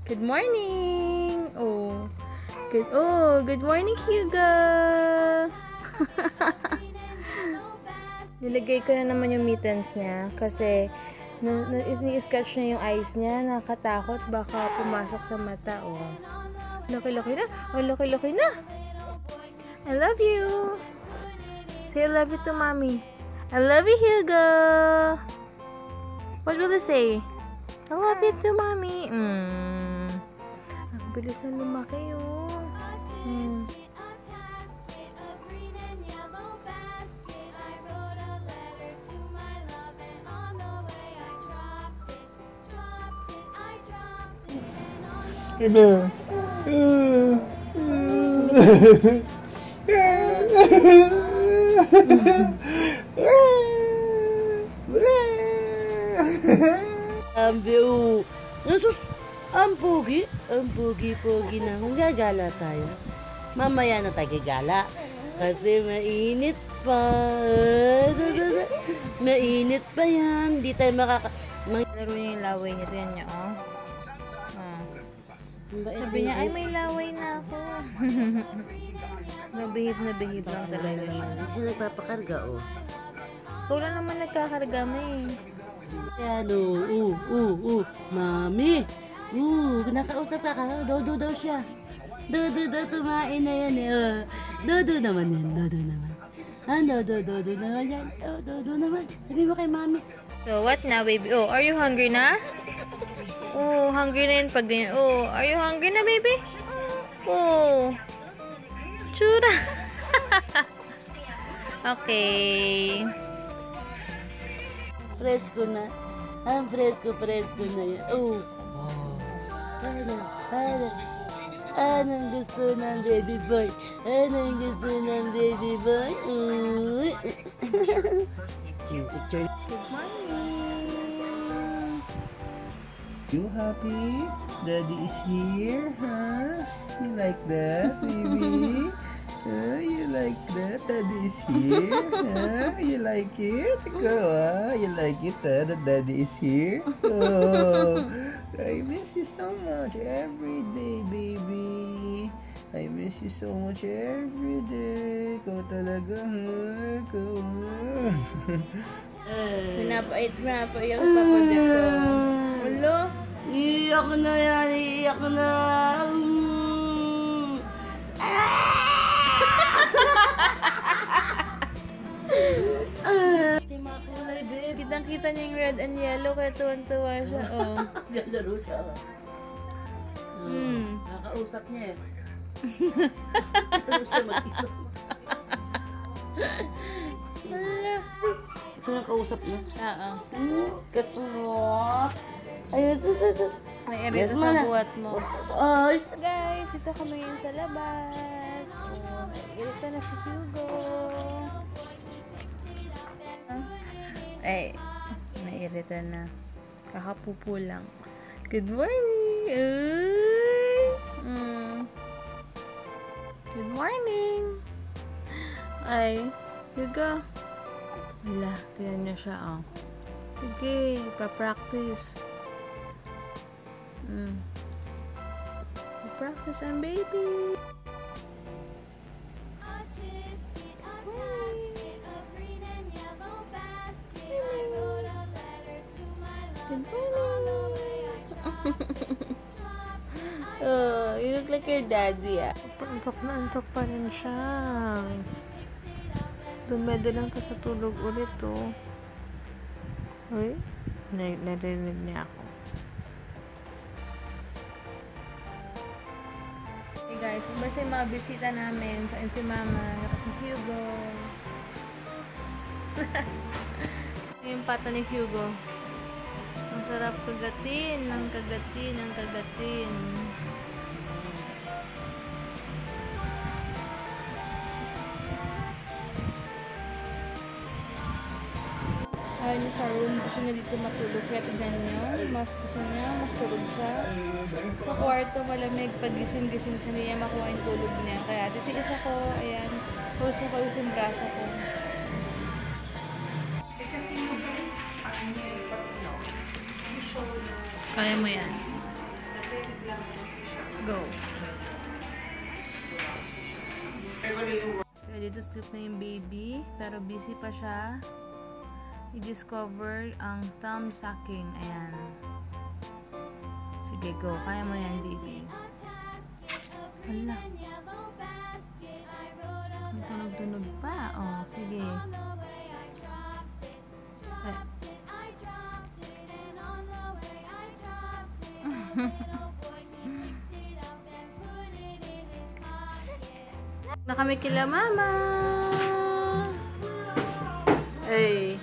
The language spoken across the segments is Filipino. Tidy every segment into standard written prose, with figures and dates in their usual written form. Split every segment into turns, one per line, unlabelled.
Good morning! Good morning, Hugo! Nilagay ko na naman yung mittens niya kasi ni-sketch niya yung eyes niya. Nakatakot, baka pumasok sa mata. Oh. Laki-laki na! Oh, laki-laki na! I love you! Say I love you to mommy. I love you, Hugo! What will you say? I love you to mommy. Ang bilis na lumaki, oh.
Hello.
Ang pogi na. Kung gagala tayo, mamaya na tayo gala. Kasi mainit pa. Mainit pa yan. Di tayo
Laro niya yung laway niya. Tignan niya, oh. Sabi niya, ay may laway na ako. Nabihib lang talaga siya.
Hindi siya nagpapakarga, oh.
Ikaw lang naman nagkakarga mo eh.
Yan, mami. Nakausap ka. Dodo daw siya. Dodo daw, tumain na yan eh. Dodo naman yan, dodo naman. Dodo naman yan. Dodo naman. Sabi mo kay mami.
So, what now, baby? Oh, are you hungry na? Oh, hungry na yun pag ganyan. Oh, are you hungry na, baby? Oh. Chura. Okay.
Presko na. Ang presko na yan. Oh. Anong gusto ng baby boy? Anong gusto ng baby boy?
Good morning.
You happy? Daddy is here, huh? You like that, baby? You like that? Daddy is here, huh? You like it? Go, you like it, that Daddy is here? Oh, I miss you so much every day, baby. I miss you so much every day. Ikaw talaga, huh? Ikaw,
Pinapait sa Papa Jackson. Ulo?
Iyak na yan, iyak na. Si mga kulay, babe.
Kitang-kita niya yung red and yellow kaya tuwan-tuwa siya. Oh.
Laro siya. Nakausap niya eh. Laro siya mag-isa. Gusto niya kausap niya?
Oo.
Kasunod. Ayun, sus.
May erita
Yes,
sa
mana.
buhat mo.
Ay!
Guys, ito kami ngayon sa labas. Oh, erita na si Hugo. Ay, nairita na. Kakapupo lang. Good morning! Good morning! Ay, Hugo. Wala, tignan niya siya, oh. Sige, pa-practice. Pa-practice ang baby. Good morning! Oh, you look like your daddy, ah. Antok pa rin siya. Dumede lang to sa tulog ulit, oh. Uy, narinig niya ako. Hey guys, basta yung mga bisita namin sa si Mama, saka si Hugo. Yung pata ni Hugo. Masarap kagatin, ng kagatin. Ayaw niya sa room, gusto niya dito matulog. Kaya tignan niyo, mas gusto niya, mas tulog siya. Sa kwarto, malamig, pag gising-gising siya, hindi niya makuha yung tulog niya. Kaya titiis ako, ayan, pause yung braso ko. Kaya mo yan. Go. Ready to sleep na yung baby, pero busy pa siya. I-discover ang thumb sucking. Ayan. Sige, go. Kaya mo yan, baby. Hala. May tunog-tunog pa. Oh, sige. Na kami kila mama. Ay.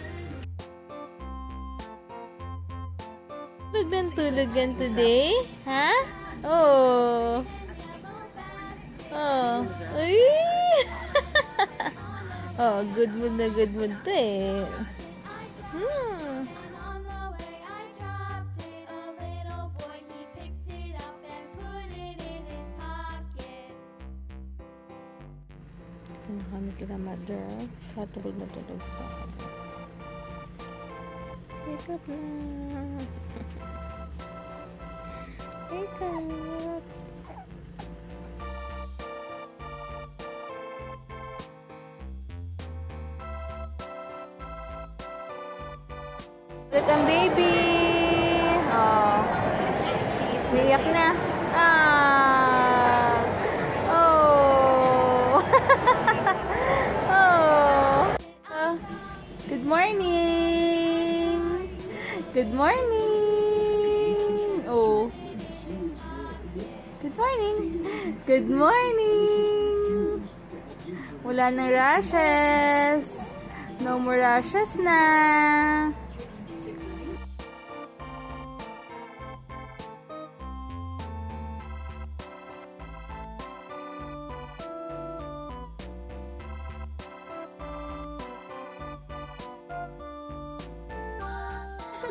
Tulog yan today? Ha? Oh. Oh. Ay. Oh, good mood na good mood to eh. Ito na kami kila mother. Tulog na tulog pa. Wake up na. Wake up. Ulit ang baby. Oh. Niyak na. Ah. Oh. Oh. Good morning. Good morning. Oh. Good morning. Good morning. Wala nang rashes. No more rashes na.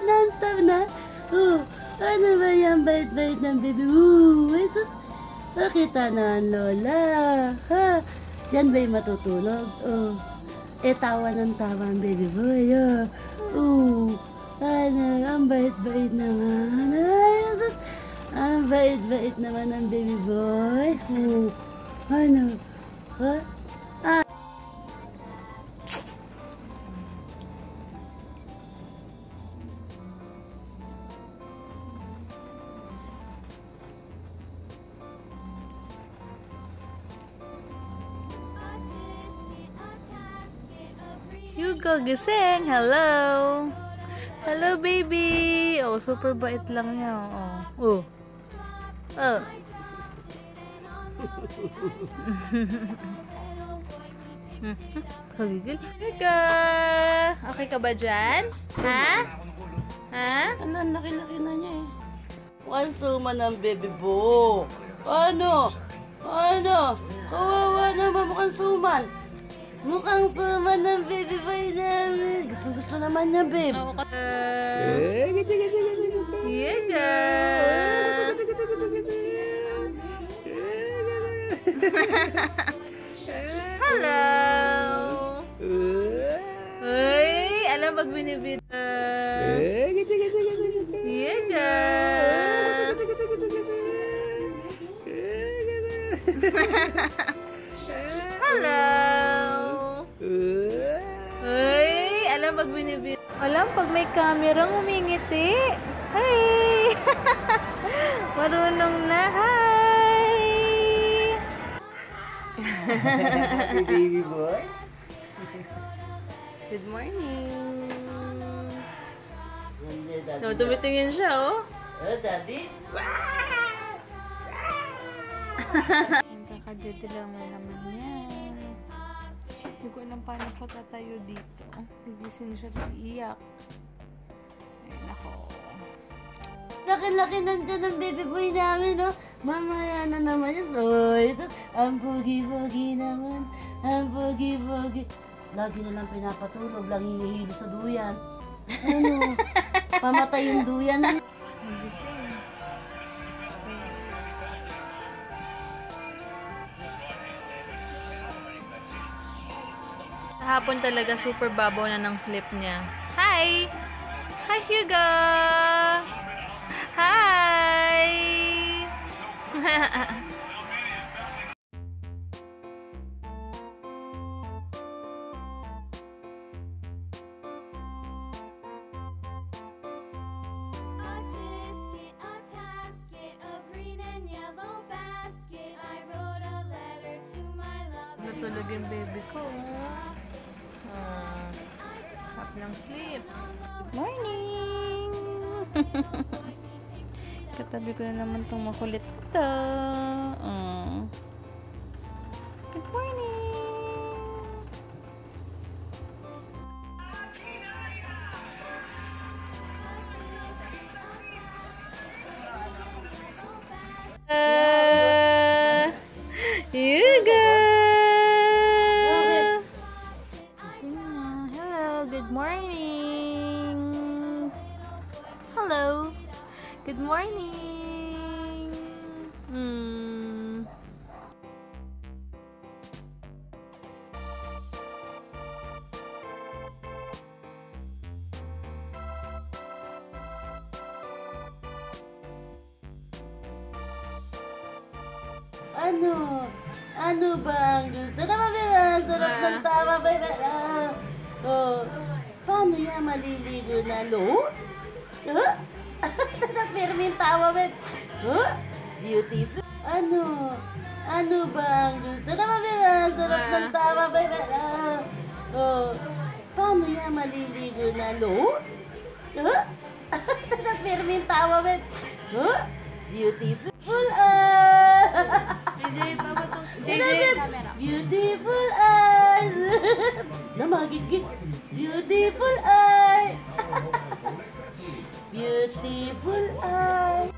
Non-stop na. Ano ba yan? Bait-bait ng baby. Jesus. Nakita na ang lola. Ha? Yan ba'y matutulog? Tawa ng tawa ang baby boy. Ano? Ang bait-bait naman. Ay, Jesus. Ang bait-bait naman ng baby boy. Ano? Ha?
Hugo gising. Hello. Hello, baby. Oh, super bait lang niya. Oh. Oh. Kagigil. Hugo. Okay ka ba dyan? Ha? Ha?
Ano, laki-laki na niya eh. Mukhang suma ng baby bo. Ano? Ano? Kawawa naman, mukhang suman. Mukhang suman ng baby boy namin. Gusto naman niya, babe.
Hugo. Hello. Uy, alam pag binibid. Hugo. Hello. Uy, alam pag binibid. Alam pag may camera umingiti. Hi. Marunong na. Hi.
Happy baby boy.
Good morning. No, tumitingin siya, oh.
Daddy?
Kakadito lang na naman yan. Hindi ko alam paano ko tatayo dito. Nagising siya sa iyak. Ay, nako.
Laki-laki nandyan ang baby boy namin, no? Mamaya na naman yun. Oy, ang pogi-pogi naman. Ang pogi-pogi. Lagi na lang pinapatulog, lang hinihilo sa duyan. Ano? Pamatay yung duyan.
Nagising. Hapon talaga super babaw na ng sleep niya. Hi! Hi, Hugo! Hi! Natulog yung baby ko. Half ng sleep. Morning! Katabi ko na naman itong makulit ito. Good morning! You go! Hello, good morning! Hello, good morning!
Ano ba ang gusto naman, Bebe? Ang sarap ng tama, Bebe. Paano yan maliligo na, no? Pero yung tawa, Bebe. Beautiful. Ano ba ang gusto naman, Bebe? Ang sarap ng tama, Bebe. Paano yan maliligo na, no? Pero yung tawa, Bebe. Beautiful. Beautiful eyes. Namagigit. Beautiful eyes. Beautiful eyes.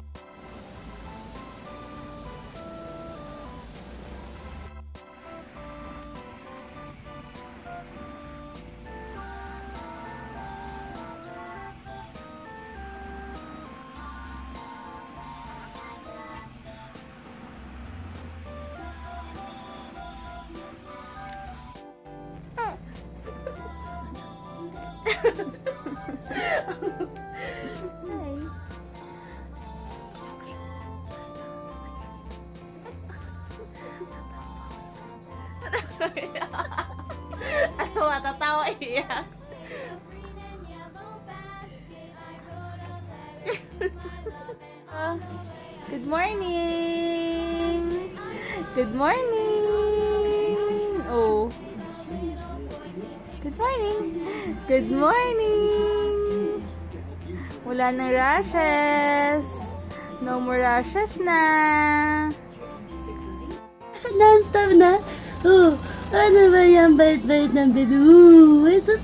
Ano, matatawa iyak. Good morning! Good morning! Oh. Good morning! Good morning! Wala nang rashes. No more rashes na.
Non-stop na. Ano ba yan? Bait-bait ng baby. Jesus.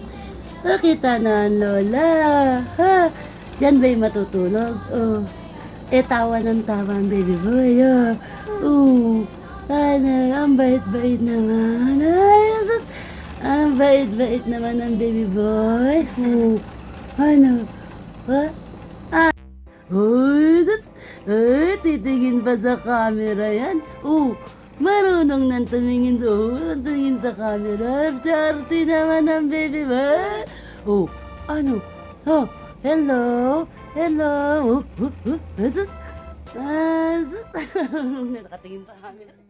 Nakita na ang lola. Diyan ba'y matutulog? Tawa ng tawa ang baby boy. Ano, ang bait-bait naman. Jesus. Ang bait-bait naman ng baby boy. Ano? Titingin pa sa camera yan. Marunong nang tumingin sa camera. Arte naman ang baby boy. Ano? Hello? Jesus? Nakatingin sa camera.